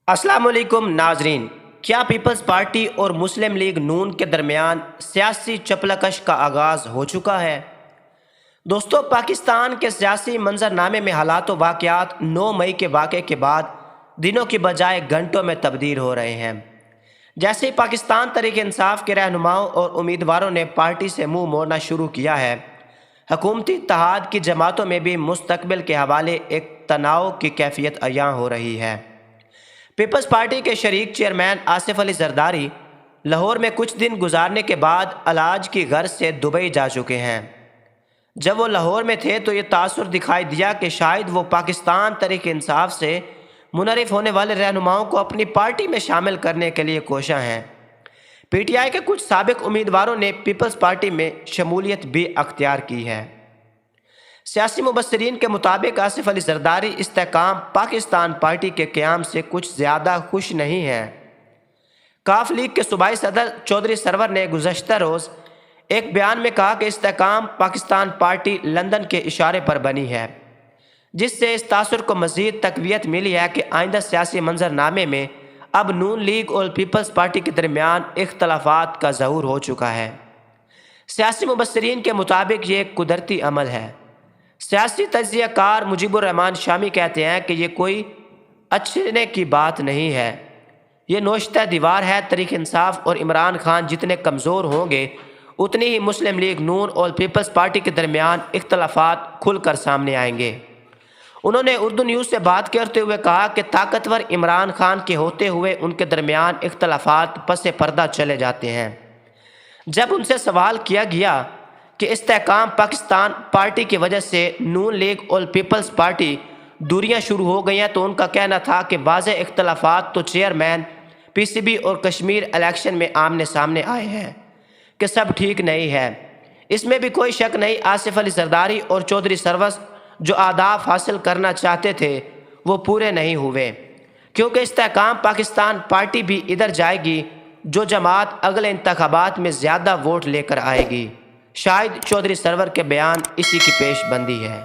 السلام علیکم ناظرین، کیا پیپلز پارٹی اور مسلم لیگ نون کے درمیان سیاسی چپلکش کا آغاز ہو چکا ہے؟ دوستو، پاکستان کے سیاسی منظرنامے میں حالات و واقعات 9 مئی کے واقعے کے بعد دنوں کی بجائے گھنٹوں میں تبدیل ہو رہے ہیں۔ جیسے ہی پاکستان تحریک انصاف کے رہنماؤں اور امیدواروں نے پارٹی سے منہ موڑنا شروع کیا ہے، حکومتی اتحاد کی جماعتوں میں بھی مستقبل کے حوالے ایک تناؤ کی کیفیت عیاں ہو رہی ہے۔ پیپلز پارٹی کے شریک چیئرمین آصف علی زرداری لاہور میں کچھ دن گزارنے کے بعد علاج کی غرض سے دبئی جا چکے ہیں۔ جب وہ لاہور میں تھے تو یہ تاثر دکھائی دیا کہ شاید وہ پاکستان تحریک انصاف سے منحرف ہونے والے رہنماؤں کو اپنی پارٹی میں شامل کرنے کے لیے کوشاں ہیں۔ پی ٹی آئی کے کچھ سابق امیدواروں نے پیپلز پارٹی میں شمولیت بھی اختیار کی ہے۔ سیاسی مبصرین کے مطابق آصف علی زرداری استحکام پاکستان پارٹی کے قیام سے کچھ زیادہ خوش نہیں ہیں۔ کاف لیگ کے صوبائی صدر چودھری سرور نے گزشتہ روز ایک بیان میں کہا کہ استحکام پاکستان پارٹی لندن کے اشارے پر بنی ہے، جس سے اس تاثر کو مزید تقویت ملی ہے کہ آئندہ سیاسی منظرنامے میں اب نون لیگ اور پیپلز پارٹی کے درمیان اختلافات کا ظہور ہو چکا ہے۔ سیاسی مبصرین کے مطابق یہ ایک قدرتی عمل ہے۔ سیاسی تجزیہ کار مجیب الرحمان شامی کہتے ہیں کہ یہ کوئی اچھنے کی بات نہیں ہے، یہ نوشتہ دیوار ہے۔ تحریک انصاف اور عمران خان جتنے کمزور ہوں گے اتنی ہی مسلم لیگ نون اور پیپلز پارٹی کے درمیان اختلافات کھل کر سامنے آئیں گے۔ انہوں نے اردو نیوز سے بات کرتے ہوئے کہا کہ طاقتور عمران خان کے ہوتے ہوئے ان کے درمیان اختلافات پس پردہ چلے جاتے ہیں۔ جب ان سے سوال کیا گیا کہ استحکام پاکستان پارٹی کی وجہ سے نون لیگ اور پیپلز پارٹی دوریاں شروع ہو گئی ہیں تو ان کا کہنا تھا کہ واضح اختلافات تو چیئرمین پی سی بی اور کشمیر الیکشن میں آمنے سامنے آئے ہیں کہ سب ٹھیک نہیں ہے۔ اس میں بھی کوئی شک نہیں، آصف علی زرداری اور چودھری سرور جو اہداف حاصل کرنا چاہتے تھے وہ پورے نہیں ہوئے، کیونکہ استحکام پاکستان پارٹی بھی ادھر جائے گی جو جماعت اگلے انتخابات میں زیادہ ووٹ لے کر آئے گی۔ شاید چودھری سرور کے بیان اسی کی پیش بندی ہے۔